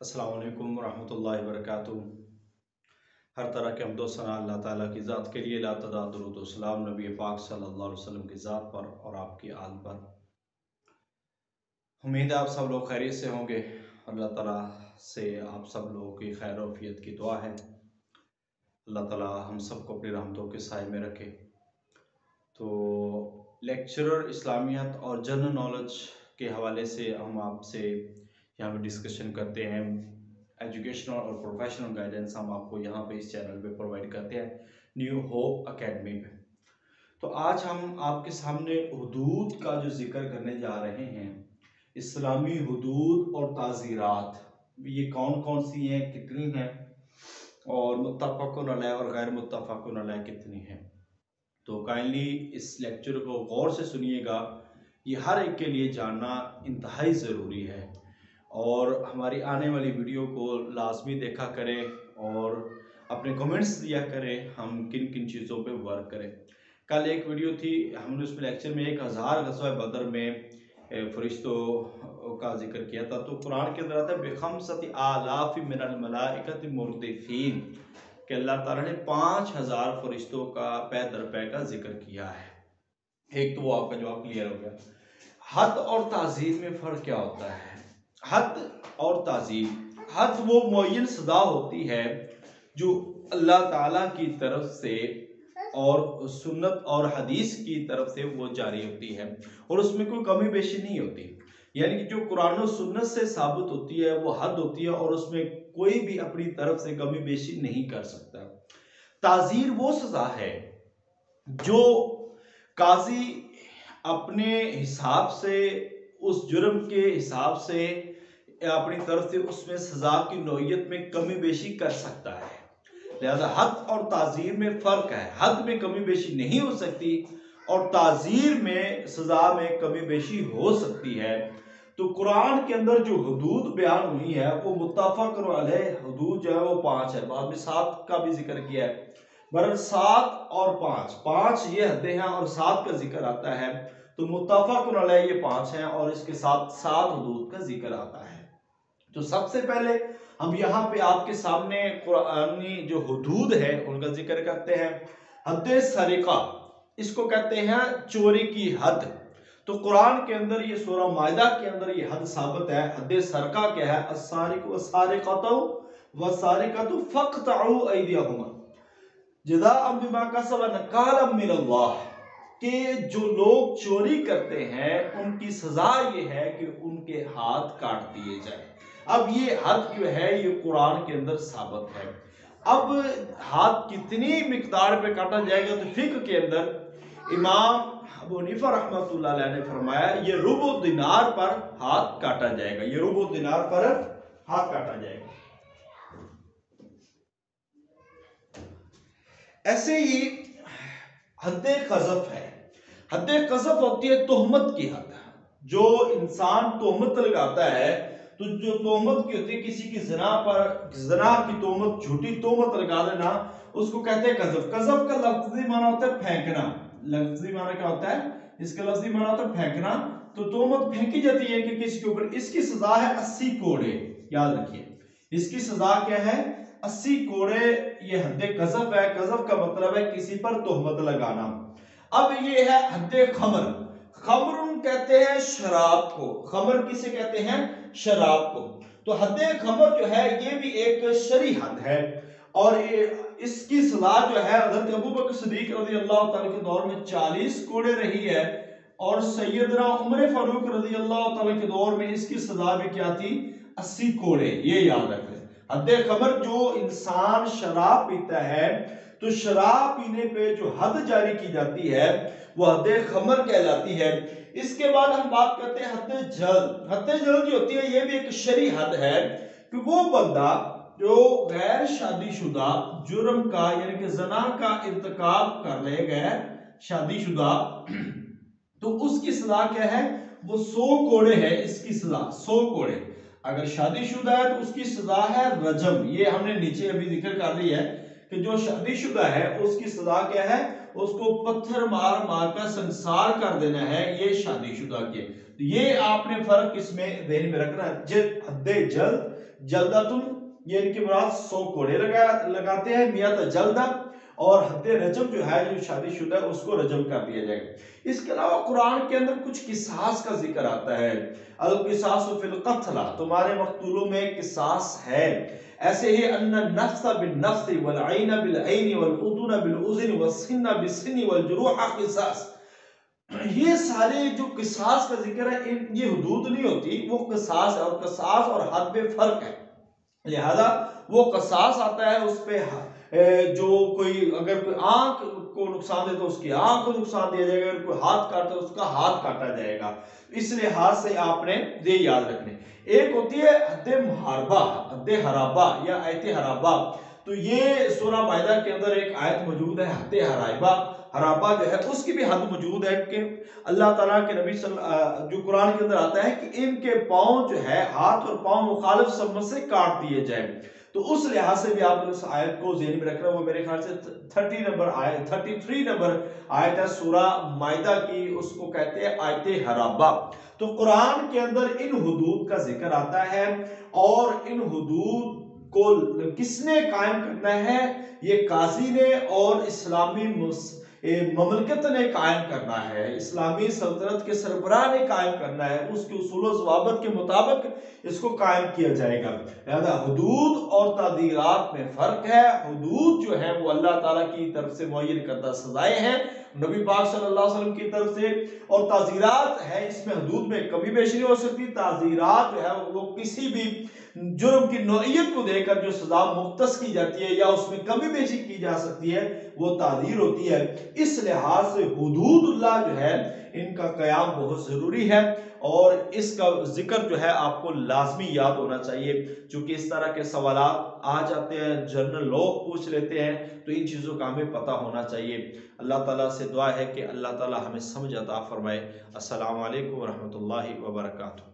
अस्सलाम वालेकुम रहमतुल्लाहि व बरकातुहू। हर तरह के हम्दो सना अल्लाह ताला की ज़ात के लिए, ला तदा दुरूद व सलाम नबी पाक सल्लल्लाहु अलैहि वसल्लम की ज़ात पर और आपकी आल पर। उम्मीद है आप सब लोग खैरियत से होंगे। अल्लाह ताला से आप सब लोगों की खैर वफ़ियत की दुआ है। अल्लाह ताला हम सबको अपनी रहमतों के साए में रखे। तो लेक्चरर इस्लामियत और जनरल नॉलेज के हवाले से हम आपसे यहाँ पे डिस्कशन करते हैं। एजुकेशनल और प्रोफेशनल गाइडेंस हम आपको यहाँ पे इस चैनल पे प्रोवाइड करते हैं, न्यू होप एकेडमी पे। तो आज हम आपके सामने हुदूद का जो जिक्र करने जा रहे हैं, इस्लामी हुदूद और ताज़ीरात, ये कौन कौन सी हैं, कितनी हैं, और मुत्तफ़क़ुन अलैह और गैर मुत्तफ़क़ुन अलैह कितनी हैं। तो काइंडली इस लेक्चर को गौर से सुनिएगा, ये हर एक के लिए जानना इंतहाई ज़रूरी है। और हमारी आने वाली वीडियो को लाजमी देखा करें और अपने कमेंट्स दिया करें हम किन किन चीज़ों पे वर्क करें। कल एक वीडियो थी, हमने उसमें लेक्चर में 1000 ग़ज़वा बदर में फरिश्तों का जिक्र किया था। तो कुरान के अंदर आता है बेखमसति आलाफ़ि मिनल मलाइकति मुर्दिफ़ीन, कि अल्लाह ताला ने 5000 फरिश्तों का पै दर पै का जिक्र किया है। एक तो वो आपका जवाब क्लियर हो गया। हद और ताज़ीम में फ़र्क क्या होता है? हद और ताज़ीम, हद वो मुअय्यन सज़ा होती है जो अल्लाह ताला की तरफ से और सुन्नत और हदीस की तरफ से वो जारी होती है और उसमें कोई कमी बेशी नहीं होती। यानी कि जो कुरान और सुन्नत से साबित होती है वो हद होती है और उसमें कोई भी अपनी तरफ से कमी बेशी नहीं कर सकता। ताज़ीर वो सज़ा है जो काजी अपने हिसाब से, उस जुर्म के हिसाब से अपनी तरफ से उसमें सजा की नौयत में कमी बेशी कर सकता है। लिहाजा हद और ताज़ीर में फ़र्क है। हद में कमी बेशी नहीं हो सकती और ताज़ीर में सजा में कमी बेशी हो सकती है। तो कुरान के अंदर जो हुदूद बयान हुई है वो मुत्तफ़क़ुन अलैह हुदूद जो है वो 5 है। बाद में 7 का भी जिक्र किया है। बहरहाल 7 और 5 ये हदें हैं और 7 का जिक्र आता है। तो मुत्तफ़क़ुन अलैह ये 5 हैं और इसके साथ 7 हुदूद का जिक्र आता है। तो सबसे पहले हम यहाँ पे आपके सामने कुरानी जो हुदूद है उनका जिक्र करते हैं। हद सरिका, इसको कहते हैं चोरी की हद। तो कुरान के अंदर ये सूरह माइदा के अंदर ये हद साबित है। हद सरका क्या है? अस्सारिकु वस्सारिकतु वस्सारिकतु फक़्तउ अयदियहुमा जज़ाअम बिमा कसबा नकालम मिनल्लाह, कि जो लोग चोरी करते हैं उनकी सजा ये है कि उनके हाथ काट दिए जाए। अब ये हद जो है ये कुरान के अंदर साबित है। अब हाथ कितनी मिकदार पे काटा जाएगा? तो फिक्र के अंदर इमाम अबू हनीफा रहमतुल्लाह अलैह ने फरमाया ये रुबु दिनार पर हाथ काटा जाएगा। ये रुबु दिनार पर हाथ काटा जाएगा। ऐसे ही हद्दे कज़फ है। हद्दे कज़फ होती है तोहमत की हद। जो इंसान तोहमत लगाता है, तो जो तोहमत की होती है किसी की ज़िना पर, ज़िना की तोहमत, झूठी तोहमत लगा देना, उसको कहते हैं कज़फ। कज़फ का लफ्ज़ी माना होता है फेंकना। लफ्ज़ी माना क्या होता है? इसका लफ्ज़ी माना होता है फेंकना। तो तोहमत फेंकी जाती है कि किसी के ऊपर। इसकी सजा है 80 कोड़े। याद रखिए, इसकी सजा क्या है? 80 कोड़े। ये हद्दे कज़फ है। कज़फ का मतलब है किसी पर तोहमत लगाना। अब ये है हद्दे खमर। खमर कहते हैं शराब को। खमर किसे कहते हैं? शराब को। तो हद्दे खमर जो है ये भी एक शरी हद है और इसकी सजा जो है हज़रत अबू बकर सिद्दीक़ रज़ी अल्लाह ताला के दौर में 40 कोड़े रही है और सैयदना उमर फारूक रज़ी अल्लाह ताला के दौर में इसकी सजा भी क्या थी? 80 कोड़े। ये याद रखें। हद्दे खमर, जो इंसान शराब पीता है तो शराब पीने पे जो हद जारी की जाती है वो हद्दे खमर कहलाती है। इसके बाद हम बात करते हैं हद्दे जल्द। हद्दे जल्द जो होती है ये भी एक शरी हद है कि वो बंदा जो गैर शादीशुदा जुर्म का यानी कि ज़ना का इर्तिकाब कर ले, गैर शादीशुदा, तो उसकी सजा क्या है? वो 100 कोड़े है। इसकी सजा 100 कोड़े। अगर शादीशुदा है तो उसकी सजा है रजम। ये हमने नीचे अभी जिक्र कर दी है कि जो शादीशुदा है उसकी सजा क्या है? उसको पत्थर मार मार कर संसार कर देना है। ये शादीशुदा की। तो ये आपने फर्क इसमें ध्यान में रखना। हद्दे जल्द जल्दातुन, ये इनकी मुराद 100 कोड़े लगाते हैं मियात जल्दा, और हद्दे रजम जो है जो शादीशुदा है उसको रजम कर दिया जाएगा। इसके अलावा कुरान के अंदर कुछ किसास का जिक्र आता है। अल किसास फिल कत्ल, तुम्हारे मकतूलों में किसास है। ऐसे ही अन्ना नफ्स बिन नफ्स वल ऐन बिल ऐन वल उज़ुन बिल उज़ुन वस्सिन्न बिस सिन्न वल जुरूह किसास, ये सारे जो किसास का जिक्र है ये हुदूद नहीं होती, वो किसास है, और किसास और हद में फर्क है। लिहाजा वो कसास आता है उस पे जो कोई अगर कोई आंख को नुकसान दे तो उसकी आंख को नुकसान दिया जाएगा, अगर कोई हाथ काटे तो उसका हाथ काटा जाएगा। इस लिहाज से आपने ये याद रखने। एक होती है हद्दे मुहारबा, हद्दे हराबा या आयते हराबा। तो ये सूरह माइदा के अंदर एक आयत मौजूद है हद्दे हराबा जो है उसकी भी हद मौजूद है कि अल्लाह ताला के नबी जो कुरान के अंदर आता है कि इनके पांव जो है, हाथ और पांव मुखालिफ समत से काट दिए जाए। तो उस लिहाज से भी आप उस आयत को ज़हन में रखना। वो मेरे ख्याल से 33 नंबर आयत है सूरह माइदा की, उसको कहते हैं आयते हराबा। तो कुरान के अंदर इन हुदूद का जिक्र आता है, और इन हुदूद को किसने कायम करना है, ये काजी ने और इस्लामी ममलकत ने कायम करना है, इस्लामी सल्तनत के सरबराह ने कायम करना है, उसके उसूल और ज़वाबित के मुताबिक इसको कायम किया जाएगा। लिहाजा हुदूद और ताज़ीरात में फ़र्क है। हुदूद जो है वो अल्लाह ताला की तरफ से मुअय्यन करदा सजाएं हैं नबी पाक सल्लल्लाहु अलैहि वसल्लम की तरफ से, और ताज़ीरात है इसमें हुदूद में कभी बेशी नहीं हो सकती। ताज़ीरात जो है वो किसी भी जुर्म की नौइयत को देखकर जो सजा मुख्तस की जाती है या उसमें कमी बेशी की जा सकती है वो ताज़ीर होती है। इस लिहाज से हुदूदुल्लाह जो है इनका क़याम बहुत ज़रूरी है, और इसका जिक्र जो है आपको लाजमी याद होना चाहिए, क्योंकि इस तरह के सवाल आ जाते हैं, जनरल लोग पूछ लेते हैं, तो इन चीज़ों का हमें पता होना चाहिए। अल्लाह ताला से दुआ है कि अल्लाह ताला हमें समझ अता फरमाए। अस्सलामु अलैकुम व रहमतुल्लाहि व बरकातुहू।